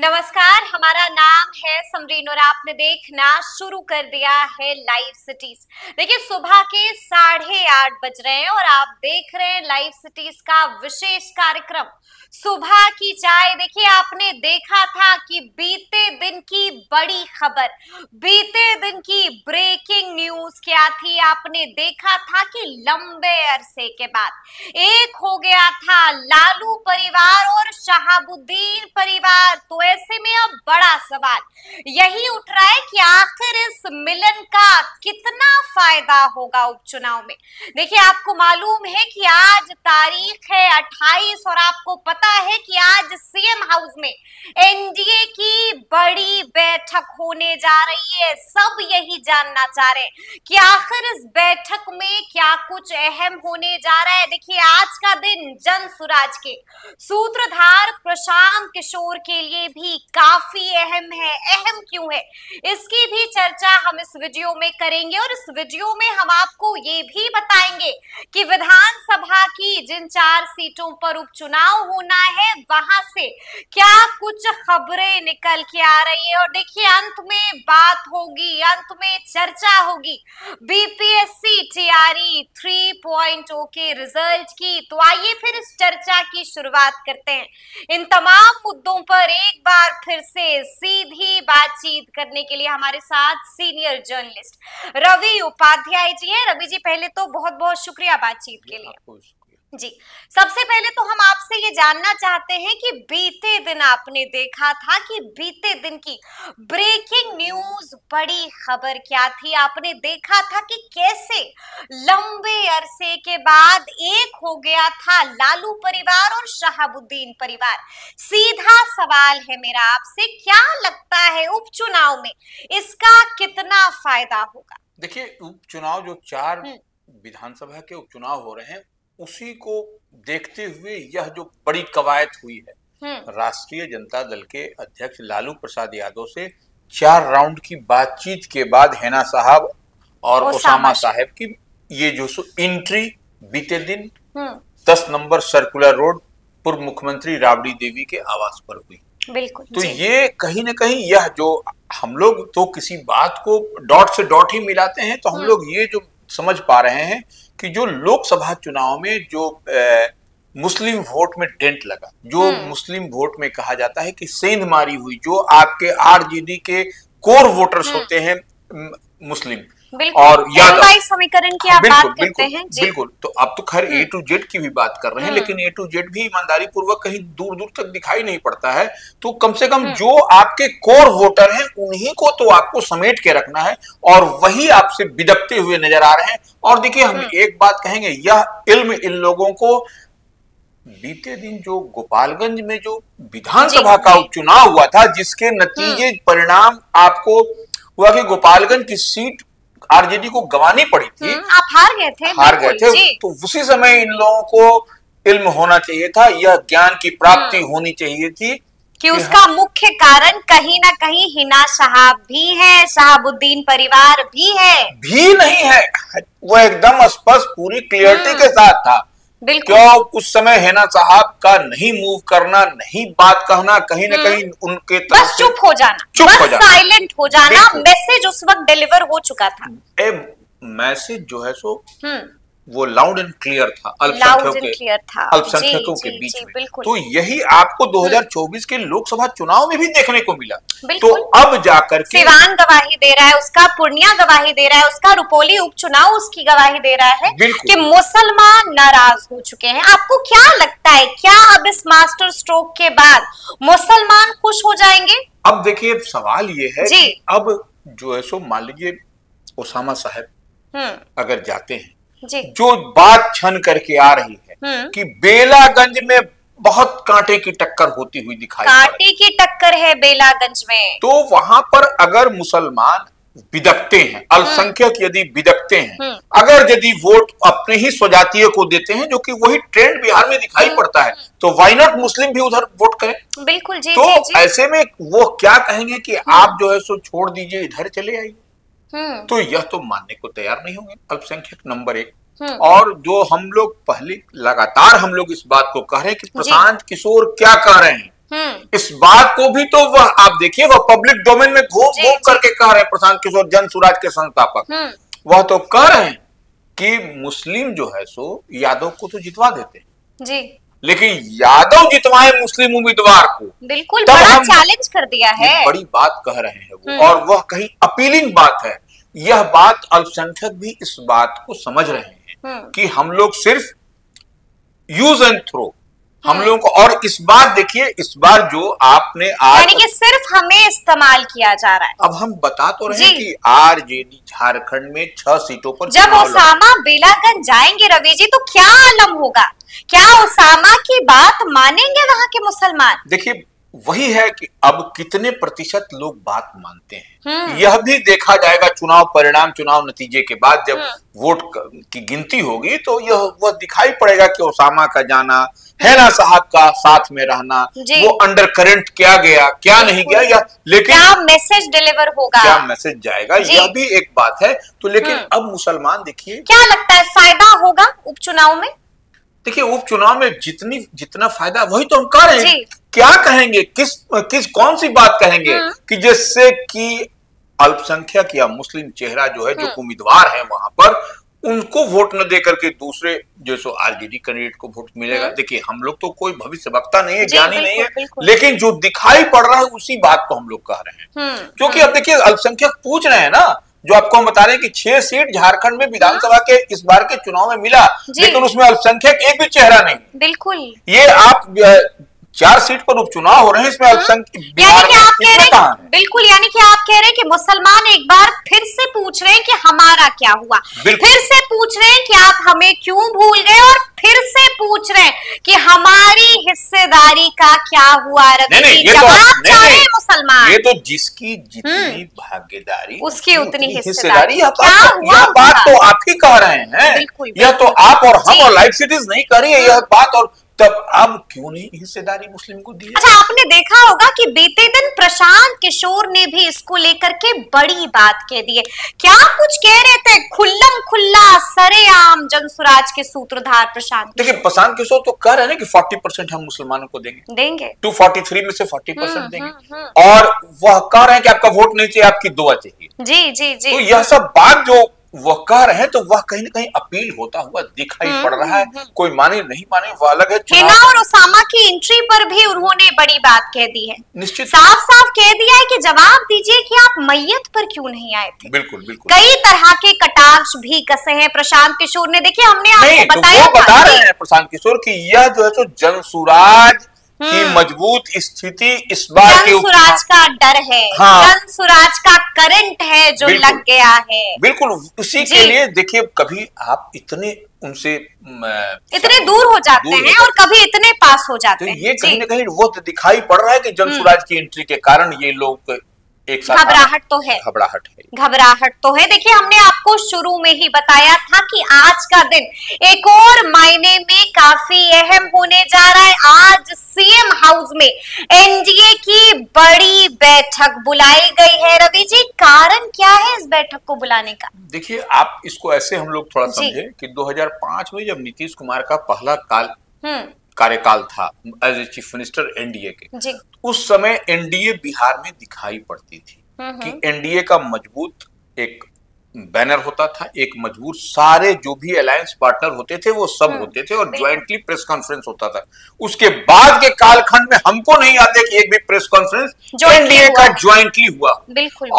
नमस्कार, हमारा नाम है समरीन और आपने देखना शुरू कर दिया है लाइव सिटीज। देखिए, सुबह के 8:30 बज रहे हैं और आप देख रहे हैं लाइव सिटीज का विशेष कार्यक्रम सुबह की चाय। देखिए, आपने देखा था कि बीते दिन की बड़ी खबर, बीते दिन की ब्रेकिंग न्यूज क्या थी। आपने देखा था कि लंबे अरसे के बाद एक हो गया था लालू परिवार और शहाबुद्दीन परिवार। तो ऐसे में अब बड़ा सवाल यही उठ रहा है कि आखिर इस मिलन का कितना फायदा होगा उपचुनाव में। देखिए, आपको मालूम है कि आज तारीख है 28 और आपको पता है कि आज सीएम हाउस में एनडीए की बड़ी बैठक होने जा रही है। सब यही जानना चाह रहे हैं कि आखिर इस बैठक में क्या कुछ अहम होने जा रहा है। देखिए, आज का दिन जन सुराज के सूत्रधार प्रशांत किशोर के लिए भी काफी अहम है। अहम क्यों है, इसकी भी चर्चा हम इस वीडियो में करेंगे और इस वीडियो में हम आपको ये भी बताएंगे कि विधानसभा की जिन 4 सीटों पर उपचुनाव होना है वहां से क्या कुछ खबरें निकल के आ रही है। और देखिए, अंत में बात होगी, अंत में चर्चा होगी बीपीएससी टीआरई 3.0 के रिजल्ट की। तो आइए फिर इस चर्चा की शुरुआत करते हैं। इन तमाम मुद्दों पर एक बार फिर से सीधी बातचीत करने के लिए हमारे साथ सीनियर जर्नलिस्ट रवि उपाध्याय जी हैं। रवि जी, पहले तो बहुत बहुत शुक्रिया बातचीत के लिए जी। सबसे पहले तो हम आपसे ये जानना चाहते हैं कि बीते दिन आपने देखा था कि बीते दिन की ब्रेकिंग न्यूज, बड़ी खबर क्या थी। आपने देखा था कि कैसे लंबे अरसे के बाद एक हो गया था लालू परिवार और शहाबुद्दीन परिवार। सीधा सवाल है मेरा आपसे, क्या लगता है उपचुनाव में इसका कितना फायदा होगा? देखिए, उपचुनाव जो 4 विधानसभा के उपचुनाव हो रहे हैं उसी को देखते हुए यह जो बड़ी कवायद हुई है राष्ट्रीय जनता दल के अध्यक्ष लालू प्रसाद यादव से 4 राउंड की बातचीत के बाद हैना साहब और ओसामा साहब की ये जो एंट्री बीते दिन 10 नंबर सर्कुलर रोड पूर्व मुख्यमंत्री राबड़ी देवी के आवास पर हुई। बिल्कुल। तो ये कहीं ना कहीं यह जो हम लोग तो किसी बात को डॉट से डॉट ही मिलाते हैं, तो हम लोग ये जो समझ पा रहे हैं कि जो लोकसभा चुनाव में जो मुस्लिम वोट में डेंट लगा, जो मुस्लिम वोट में कहा जाता है कि सेंधमारी हुई, जो आपके आरजेडी के कोर वोटर्स होते हैं मुस्लिम और यादव समीकरण की आप बात करते हैं जी। बिल्कुल। तो अब तो खैर ए टू जेड की भी बात कर रहे हैं, लेकिन ए टू जेड भी ईमानदारी पूर्वक कहीं दूर दूर तक दिखाई नहीं पड़ता है। तो कम से कम जो आपके कोर वोटर हैं उन्हीं को तो आपको समेट के रखना है और वही आपसे बिदकते हुए नजर आ रहे हैं। और देखिए, हम एक बात कहेंगे, यह इल्म इन लोगों को बीते दिन जो गोपालगंज में जो विधानसभा का उपचुनाव हुआ था, जिसके नतीजे परिणाम आपको हुआ कि गोपालगंज की सीट आरजेडी को गंवानी पड़ी थी। आप हार गए थे। तो उसी समय इन लोगों को इल्म होना चाहिए था, यह ज्ञान की प्राप्ति होनी चाहिए थी कि उसका मुख्य कारण कहीं ना कहीं हिना साहब भी है, शहाबुद्दीन परिवार भी है। भी नहीं है, वो एकदम स्पष्ट पूरी क्लियरिटी के साथ था। क्यों उस समय हिना साहब का नहीं मूव करना, नहीं बात कहना, कहीं ना कहीं उनके बस चुप हो जाना, बस साइलेंट हो जाना, मैसेज उस वक्त डिलीवर हो चुका था। मैसेज जो है सो वो लाउड एंड क्लियर था अल्पसंख्यकों के बीच में। तो यही आपको 2024 के लोकसभा चुनाव में भी देखने को मिला। तो अब जाकर के सिवान गवाही दे रहा है, उसका पूर्णिया गवाही दे रहा है, उसका रुपौली उपचुनाव उसकी गवाही दे रहा है कि मुसलमान नाराज हो चुके हैं। आपको क्या लगता है, क्या अब इस मास्टर स्ट्रोक के बाद मुसलमान खुश हो जाएंगे? अब देखिए, सवाल ये है कि अब जो है सो मान लीजिए ओसामा साहब अगर जाते हैं, जो बात छन करके आ रही है कि बेलागंज में बहुत कांटे की टक्कर होती हुई दिखाई, कांटे की टक्कर है बेलागंज में, तो वहां पर अगर मुसलमान बिदकते हैं, अल्पसंख्यक यदि बिदकते हैं, अगर यदि वोट अपने ही स्वजातीय को देते हैं, जो कि वही ट्रेंड बिहार में दिखाई पड़ता है, तो व्हाई नॉट मुस्लिम भी उधर वोट करें। बिल्कुल जी। तो ऐसे में वो क्या कहेंगे कि आप जो है सो छोड़ दीजिए, इधर चले आइए। तो यह तो मानने को तैयार नहीं होंगे अल्पसंख्यक नंबर 1। और जो हम लोग पहले लगातार हम लोग इस बात को कह रहे हैं कि प्रशांत किशोर क्या कह रहे हैं, इस बात को भी तो वह आप देखिए, वह पब्लिक डोमेन में घूम घूम करके कह रहे हैं, प्रशांत किशोर जन सुराज के संस्थापक, वह तो कह रहे हैं कि मुस्लिम जो है सो यादव को तो जितवा देते हैं जी, लेकिन यादव जितवाए मुस्लिम उम्मीदवार को, बिल्कुल बड़ा चैलेंज कर दिया है। बड़ी बात कह रहे हैं वो, और वह कहीं अपीलिंग बात है। यह बात अल्पसंख्यक भी इस बात को समझ रहे हैं कि हम लोग सिर्फ यूज एंड थ्रो, हम लोगों को, और इस बार देखिए, इस बार जो आपने आज, यानी कि सिर्फ हमें इस्तेमाल किया जा रहा है। अब हम बता तो रहे हैं कि आरजेडी झारखंड में 6 सीटों पर जब ओसामा बेलागंज जाएंगे रवि जी, तो क्या आलम होगा? क्या ओसामा की बात मानेंगे वहां के मुसलमान? देखिए, वही है कि अब कितने प्रतिशत लोग बात मानते हैं, यह भी देखा जाएगा चुनाव परिणाम, चुनाव नतीजे के बाद जब वोट की गिनती होगी, तो यह वह दिखाई पड़ेगा कि ओसामा का जाना, हैना साहब का साथ में रहना, वो अंडर करंट क्या गया, क्या नहीं गया, या लेकिन क्या मैसेज डिलीवर होगा, क्या मैसेज जाएगा, यह भी एक बात है। तो लेकिन अब मुसलमान देखिए, क्या लगता है फायदा होगा उपचुनाव में? देखिए, उपचुनाव में जितना फायदा, वही तो हम कह रहे हैं। क्या कहेंगे, किस कौन सी बात कहेंगे कि जिससे कि अल्पसंख्यक या मुस्लिम चेहरा जो है, जो उम्मीदवार है वहां पर, उनको वोट न दे करके दूसरे जो सो आरजेडी कैंडिडेट को वोट मिलेगा। देखिए, हम लोग तो कोई भविष्य वक्ता नहीं है, ज्ञानी नहीं है, लेकिन जो दिखाई पड़ रहा है उसी बात को हम लोग कह रहे हैं। क्योंकि अब देखिए, अल्पसंख्यक पूछ रहे हैं ना, जो आपको हम बता रहे हैं कि 6 सीट झारखंड में विधानसभा के इस बार के चुनाव में मिला, लेकिन उसमें अल्पसंख्यक एक भी चेहरा नहीं। बिल्कुल, ये आप 4 सीट पर उपचुनाव हो रहे हैं, इसमें अल्पसंख्यक बिल्कुल, यानी कि आप कह रहे हैं कि मुसलमान एक बार फिर से पूछ रहे हैं कि हमारा क्या हुआ, फिर से पूछ रहे हैं कि आप हमें क्यों भूल गए, और फिर से पूछ रहे हैं कि हमारी हिस्सेदारी का क्या हुआ। जवाब चाह रहे हैं मुसलमान। ये तो जिसकी जितनी भागीदारी उसकी उतनी हिस्सेदारी। यह बात तो आप ही कह रहे हैं, यह तो आप और हम और लाइव सिटीज नहीं कर रही है यह बात, और तब अब क्यों नहीं हिस्सेदारी मुस्लिम को दी? अच्छा, आपने देखा होगा कि बीते दिन प्रशांत किशोर ने भी इसको लेकर के बड़ी बात कह दी है। क्या कुछ कह रहे थे? खुल्लम खुल्ला सरेआम जनसुराज के सूत्रधार प्रशांत। देखिए, प्रशांत किशोर तो कह रहे हैं कि 40% हम मुसलमानों को देंगे 243 में से 40% देंगे, और वह कह रहे हैं कि आपका वोट नहीं चाहिए, आपकी दुआ चाहिए। जी जी जी। तो यह सब बात जो वह कह रहे हैं, तो वह कहीं ना कहीं अपील होता हुआ दिखाई पड़ रहा है। कोई माने नहीं माने वह अलग है। हिना और ओसामा की एंट्री पर भी उन्होंने बड़ी बात कह दी है, निश्चित साफ साफ कह दिया है कि जवाब दीजिए कि आप मैयत पर क्यों नहीं आए थे। बिल्कुल बिल्कुल। कई तरह के कटाक्ष भी कसे हैं प्रशांत किशोर ने। देखिए, हमने आपको बताया, तो बता रहे हैं प्रशांत किशोर की यह जो है सो जनसुराज की मजबूत स्थिति इस बार के जनसुराज का डर है। जनसुराज का करंट है जो लग गया है। बिल्कुल, उसी के लिए देखिए, कभी आप इतने उनसे इतने दूर हो जाते हैं और कभी इतने पास हो जाते हैं। ये कहीं ना कहीं वो तो दिखाई पड़ रहा है कि जनसुराज की एंट्री के कारण ये लोग एक साथ घबराहट तो है, घबराहट तो है। देखिए, हमने आपको शुरू में ही बताया था कि आज का दिन एक और मायने में काफी अहम होने जा रहा है। आज सीएम हाउस में एनडीए की बड़ी बैठक बुलाई गई है। रवि जी, कारण क्या है इस बैठक को बुलाने का? देखिए, आप इसको ऐसे हम लोग थोड़ा समझे कि 2005 में जब नीतीश कुमार का पहला कार्यकाल था as a chief minister NDA के, उस समय एनडीए बिहार में दिखाई पड़ती थी कि एनडीए का मजबूत एक बैनर होता था, एक मजबूत सारे जो भी अलायंस पार्टनर होते थे वो सब होते थे, और ज्वाइंटली प्रेस कॉन्फ्रेंस होता था। उसके बाद के कालखंड में हमको नहीं आते कि एक भी प्रेस कॉन्फ्रेंस एनडीए का ज्वाइंटली हुआ।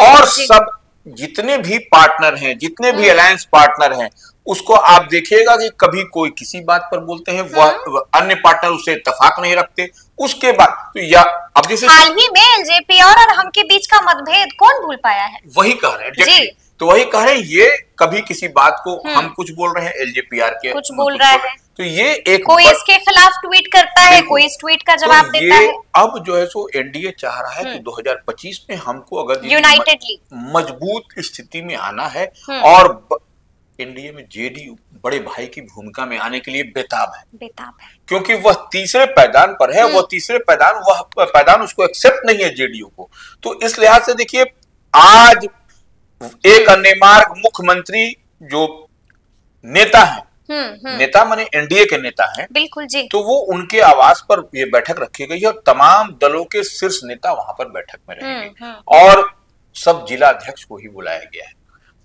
और सब जितने भी पार्टनर हैं, जितने भी अलायंस पार्टनर हैं, उसको आप देखिएगा कि कभी कोई किसी बात पर बोलते हैं, वह अन्य पार्टनर उससे इत्तेफाक नहीं रखते। उसके बाद तो या अब जैसे हाल ही में एलजेपी और हम के बीच का मतभेद कौन भूल पाया है? वही कह रहे हैं, तो वही कह रहे हैं, ये कभी किसी बात को हम कुछ बोल रहे हैं, एलजेपीआर के कुछ बोल रहा है, तो ये एक कोई इसके खिलाफ ट्वीट करता है, कोई इस ट्वीट का जवाब देता है। अब जो है सो एनडीए चाह रहा है कि 2025 में हमको अगर यूनाइटेडली मजबूत स्थिति में आना है, और एनडीए में जेडीयू बड़े भाई की भूमिका में आने के लिए बेताब है, क्योंकि वह तीसरे पैदान पर है। वह तीसरे पैदान उसको एक्सेप्ट नहीं है जेडीयू को। तो इस लिहाज से देखिए, आज एक अन्य मार्ग मुख्यमंत्री जो नेता है नेता माने एनडीए के नेता हैं, बिल्कुल जी। तो वो उनके आवास पर ये बैठक रखी गई है और तमाम दलों के शीर्ष नेता वहां पर बैठक में रहेंगे और सब जिला अध्यक्ष को ही बुलाया गया है।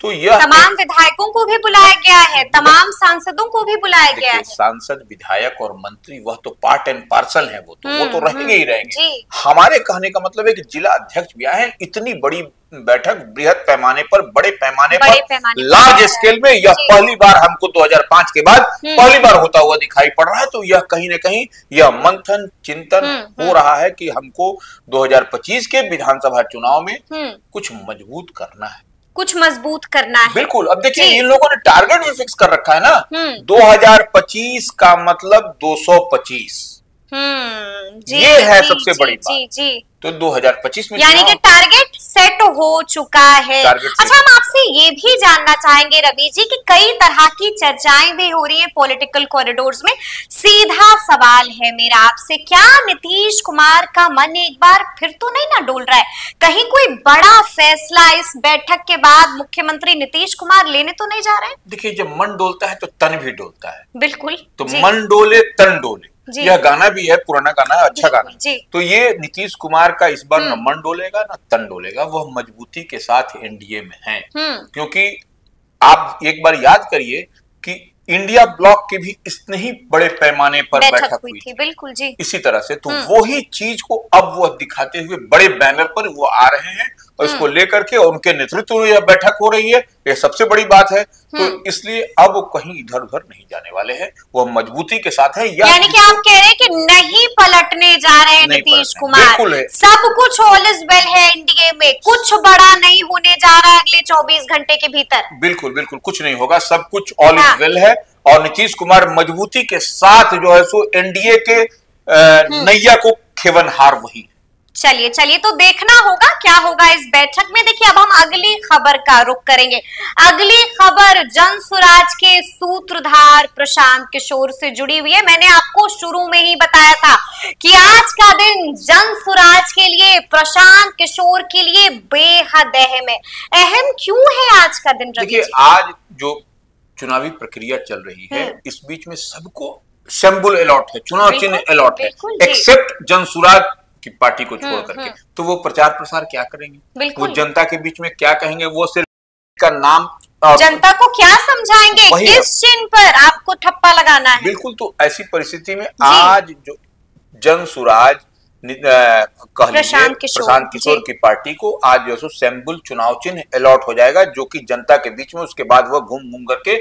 तो यह तमाम विधायकों को भी बुलाया गया है, तमाम सांसदों को भी बुलाया गया है। सांसद, विधायक और मंत्री वह तो पार्ट एंड पार्सल है, वो तो रहेंगे ही रहेंगे। हमारे कहने का मतलब है कि जिला अध्यक्ष भी आए, इतनी बड़ी बैठक बृहद पैमाने पर, बड़े पैमाने पर, लार्ज स्केल में, यह पहली बार हमको 2005 के बाद पहली बार होता हुआ दिखाई पड़ रहा है। तो यह कहीं न कहीं यह मंथन चिंतन हो रहा है कि हमको 2025 के विधानसभा चुनाव में कुछ मजबूत करना है, कुछ मजबूत करना है। बिल्कुल। अब देखिए इन लोगों ने टारगेट भी फिक्स कर रखा है ना, 2025 का मतलब 225। ये है सबसे बड़ी बात। जी। तो 2025 में यानी कि टारगेट सेट हो चुका है। अच्छा, हम आपसे ये भी जानना चाहेंगे रवि जी कि कई तरह की चर्चाएं भी हो रही है पॉलिटिकल कॉरिडोर्स में। सीधा सवाल है मेरा आपसे, क्या नीतीश कुमार का मन एक बार फिर तो नहीं ना डोल रहा है? कहीं कोई बड़ा फैसला इस बैठक के बाद मुख्यमंत्री नीतीश कुमार लेने तो नहीं जा रहे हैं? देखिए, जब मन डोलता है तो तन भी डोलता है। बिल्कुल। तो मन डोले तन डोले, यह गाना भी है, पुराना गाना है, अच्छा गाना। तो ये नीतीश कुमार का इस बार न मन डोलेगा न तन डोलेगा, वह मजबूती के साथ एनडीए में है। क्योंकि आप एक बार याद करिए कि इंडिया ब्लॉक की भी इतने ही बड़े पैमाने पर बैठक हुई थी। बिल्कुल जी। इसी तरह से तो वही चीज को अब वह दिखाते हुए बड़े बैनर पर वो आ रहे हैं और इसको लेकर के, और उनके नेतृत्व में यह बैठक हो रही है, यह सबसे बड़ी बात है। तो इसलिए अब वो कहीं इधर उधर नहीं जाने वाले हैं, वो मजबूती के साथ है। यानी कि आप कह रहे हैं कि नहीं पलटने जा रहे हैं नीतीश कुमार, सब कुछ ऑल इज वेल है एनडीए में, कुछ बड़ा नहीं होने जा रहा है अगले 24 घंटे के भीतर। बिल्कुल बिल्कुल कुछ नहीं होगा, सब कुछ ऑल इज वेल है और नीतीश कुमार मजबूती के साथ जो है सो एनडीए के नैया को खेवनहार वही। चलिए तो देखना होगा क्या होगा इस बैठक में। देखिए, अब हम अगली खबर का रुख करेंगे। अगली खबर जनसुराज के सूत्रधार प्रशांत किशोर से जुड़ी हुई है। मैंने आपको शुरू में ही बताया था कि आज का दिन जनसुराज के लिए, प्रशांत किशोर के लिए बेहद अहम है। अहम क्यों है आज का दिन? देखिए, आज जो चुनावी प्रक्रिया चल रही है, इस बीच में सबको सिंबल अलॉट है, चुनाव चिन्ह अलॉट है, एक्सेप्ट जनसुराज की पार्टी को छोड़ करके। तो वो प्रचार प्रसार क्या करेंगे, वो जनता के बीच में क्या कहेंगे, वो सिर्फ का नाम जनता को क्या समझाएंगे, किस चिन्ह पर आपको ठप्पा लगाना है। बिल्कुल। तो ऐसी परिस्थिति में आज जो जनसुराज प्रशांत किशोर की पार्टी को आज जो सिंबल चुनाव चिन्ह अलॉट हो जाएगा, जो कि जनता के बीच में, उसके बाद वह घूम घूम करके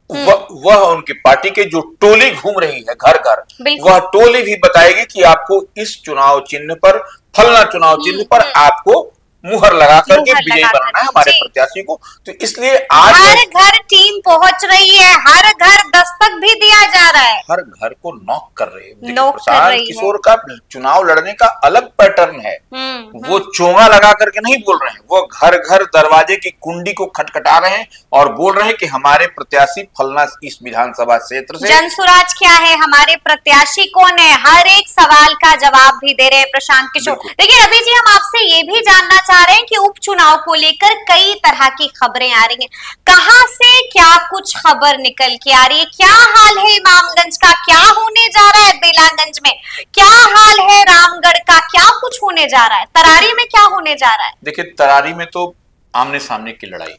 वह उनकी पार्टी के जो टोली घूम रही है घर घर, वह टोली भी बताएगी कि आपको इस चुनाव चिन्ह पर, फलना चुनाव चिन्ह पर आपको मुहर लगा करके विजयी बनाना है हमारे प्रत्याशी को। तो इसलिए आज हर घर टीम पहुंच रही है, हर घर दस्तक भी दिया जा रहा है, हर घर को नॉक कर रहे हैं। प्रशांत किशोर का चुनाव लड़ने का अलग पैटर्न है, वो चोंगा लगा करके नहीं बोल रहे हैं, वो घर घर दरवाजे की कुंडी को खटखटा रहे हैं और बोल रहे हैं कि हमारे प्रत्याशी फलना इस विधानसभा क्षेत्र से। जनसुराज क्या है, हमारे प्रत्याशी कौन है, हर एक सवाल का जवाब भी दे रहे हैं प्रशांत किशोर। देखिए रवि जी, हम आपसे ये भी जानना चाह रहे हैं कि उपचुनाव को लेकर कई तरह की खबरें आ रही हैं, कहां से क्या कुछ खबर निकल के आ रही है? क्या हाल है इमामगंज का, क्या होने जा रहा है बेलागंज में, क्या हाल है रामगढ़ का, क्या कुछ होने जा रहा है, तरारी में क्या होने जा रहा है? देखिए, तरारी में तो आमने सामने की लड़ाई,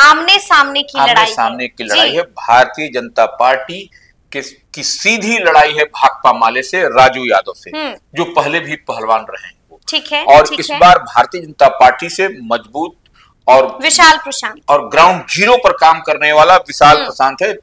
आमने सामने की लड़ाई है। भारतीय जनता पार्टी की सीधी लड़ाई है भाकपा माले से, राजू यादव से, जो पहले भी पहलवान रहे हैं। ठीक है। और इस बार भारतीय जनता पार्टी से मजबूत और विशाल प्रशांत, और ग्राउंड जीरो पर काम करने वाला विशाल प्रशांत है,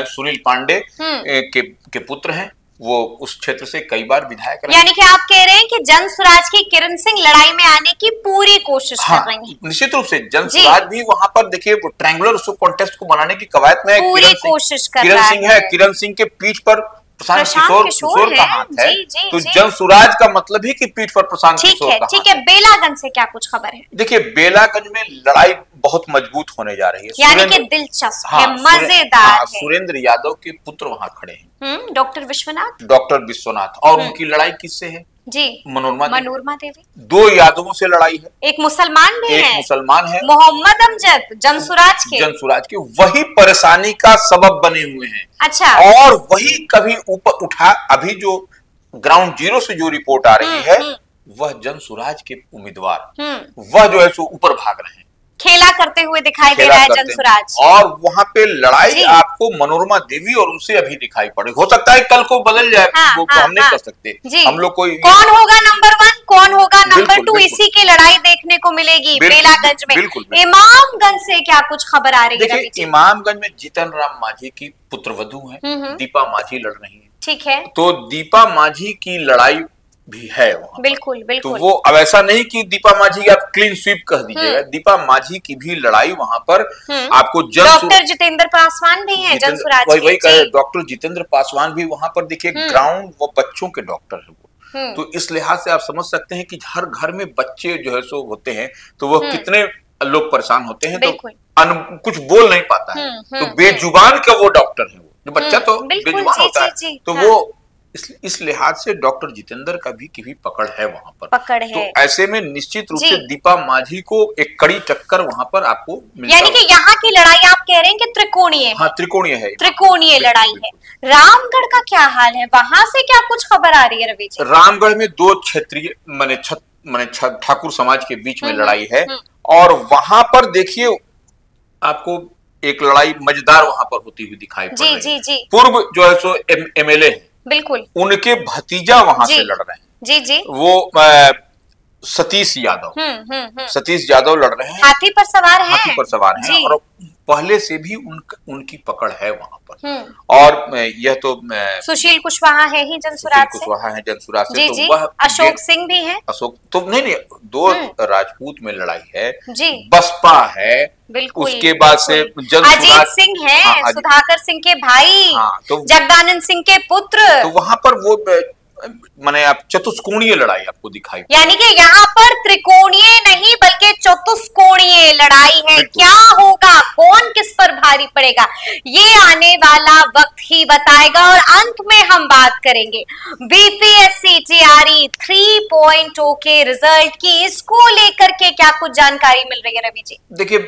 सुनील पांडे के पुत्र हैं, वो उस क्षेत्र से कई बार विधायक रहे। यानी कि आप कह रहे हैं कि जनसुराज की किरण सिंह लड़ाई में आने की पूरी कोशिश कर रही हैं। निश्चित रूप से जनसुराज भी वहां पर, देखिए, वो ट्रायंगुलर कॉन्टेस्ट को बनाने की कवायद में पूरी कोशिश कर रहा है। किरण सिंह है, किरण सिंह के पीठ पर प्रशांत किशोर का हाथ है। तो जनसुराज का मतलब ही कि पीठ पर प्रशांत किशोर का हाथ है। ठीक है, बेलागंज से क्या कुछ खबर है? देखिए, बेलागंज में लड़ाई बहुत मजबूत होने जा रही है, यानी कि दिलचस्प है, मजेदार है। सुरेंद्र यादव के पुत्र वहां खड़े हैं, डॉक्टर विश्वनाथ, और उनकी लड़ाई किससे है? जी, मनोरमा देवी। 2 यादवों से लड़ाई है, एक मुसलमान भी एक है, मुसलमान है, मोहम्मद अमजद जनसुराज के वही परेशानी का सबब बने हुए हैं। अच्छा, और वही कभी ऊपर उठा, अभी जो ग्राउंड जीरो से जो रिपोर्ट आ रही है वह जनसुराज के उम्मीदवार वह जो है सो ऊपर भाग रहे हैं, खेला करते हुए दिखाई दे रहा है जनसुराज। और वहां पे लड़ाई आपको मनोरमा देवी और उनसे अभी दिखाई पड़े, हो सकता है कल को बदल जाए, वो हम नहीं कर सकते। हम लोग कोई कौन होगा नंबर 1 कौन होगा नंबर 2 इसी की लड़ाई देखने को मिलेगी बेलागंज में। इमामगंज से क्या कुछ खबर आ रही है? इमामगंज में जीतन राम मांझी की पुत्रवधू है, दीपा मांझी लड़ रही है। ठीक है, तो दीपा मांझी की लड़ाई भी है वहाँ। बिल्कुल। तो वो अब ऐसा नहीं कि दीपा मांझी की आप क्लीन स्वीप कह दीजिएगा, दीपा मांझी की भी लड़ाई वहां पर आपको डॉक्टर जितेंद्र पासवान भी हैं जनसुराज के। वही कहे, डॉक्टर जितेंद्र पासवान भी वहां पर देखिए ग्राउंड वो बच्चों के डॉक्टर है वो। तो इस लिहाज से आप समझ सकते हैं कि हर घर में बच्चे जो है सो होते हैं, तो वो कितने लोग परेशान होते हैं, तो कुछ बोल नहीं पाता है, तो बेजुबान का वो डॉक्टर है, वो जो बच्चा तो बेजुबान होता है, तो वो इस लिहाज से डॉक्टर जितेंद्र का भी की पकड़ है वहां पर, पकड़ है। तो ऐसे में निश्चित रूप से दीपा मांझी को एक कड़ी टक्कर वहां पर आपको मिलता, यानी कि यहाँ की लड़ाई आप कह रहे हैं कि त्रिकोणीय है। हाँ, त्रिकोणीय है, त्रिकोणीय लड़ाई है। रामगढ़ का क्या हाल है, वहां से क्या कुछ खबर आ रही है रवि जी? रामगढ़ में 2 क्षेत्रीय माने ठाकुर समाज के बीच में लड़ाई है, और वहां पर देखिए आपको एक लड़ाई मजेदार वहां पर होती हुई दिखाई पड़ रही है। पूर्व जो है सो MLA है, बिल्कुल, उनके भतीजा वहां से लड़ रहे हैं। जी, वो सतीश यादव सतीश यादव लड़ रहे हैं, हाथी पर सवार हैं और पहले से भी उनकी पकड़ है वहां पर। और यह तो सुशील कुशवाहा है ही जनसुराज से, तो वह अशोक सिंह भी है। अशोक तो नहीं 2 राजपूत में लड़ाई है जी, बसपा है, बिल्कुल, उसके बाद से अजीत सिंह है, सुधाकर सिंह के भाई, तो जगदानंद सिंह के पुत्र, तो वहां पर वो माने आप चतुष्कोणीय लड़ाई आपको दिखाई, यानी कि यहाँ पर त्रिकोणीय नहीं बल्कि चतुष्कोणीय लड़ाई है। क्या होगा, कौन किस पर भारी पड़ेगा, ये आने वाला वक्त ही बताएगा। और अंत में हम बात करेंगे BPSC TRE 3.0 के रिजल्ट की, इसको लेकर के क्या कुछ जानकारी मिल रही है रवि जी? देखिए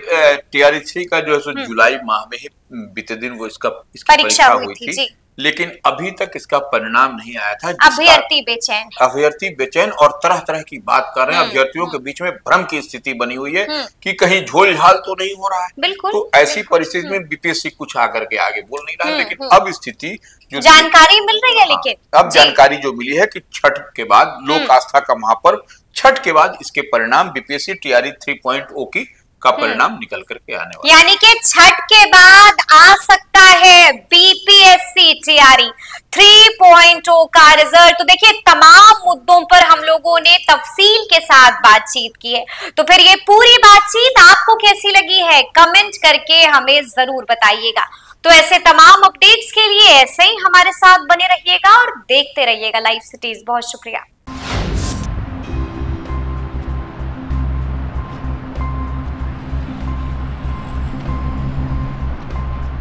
TRE 3 का जो है जुलाई माह में ही बीते दिन वो इसकी परीक्षा हुई थी, लेकिन अभी तक इसका परिणाम नहीं आया था। अभ्यर्थी बेचैन और तरह तरह की बात कर रहे हैं, अभ्यर्थियों के बीच में भ्रम की स्थिति बनी हुई है कि कहीं झोल झाल तो नहीं हो रहा है। तो ऐसी परिस्थिति में BPSC कुछ आकर के आगे बोल नहीं रहा है, लेकिन अब स्थिति जो जानकारी मिल रही है, लेकिन अब जानकारी जो मिली है कि छठ के बाद लोक आस्था का महापर्व छठ के बाद इसके परिणाम BPSC TRE 3.0 की का परिणाम निकल करके आने वाला, यानी कि छठ के बाद आ सकता है BPSC TRE 3.0 का रिजल्ट। तो देखिए तमाम मुद्दों पर हम लोगों ने तफसील के साथ बातचीत की है, तो फिर ये पूरी बातचीत आपको कैसी लगी है कमेंट करके हमें जरूर बताइएगा। तो ऐसे तमाम अपडेट्स के लिए ऐसे ही हमारे साथ बने रहिएगा और देखते रहिएगा लाइव सिटीज। बहुत शुक्रिया।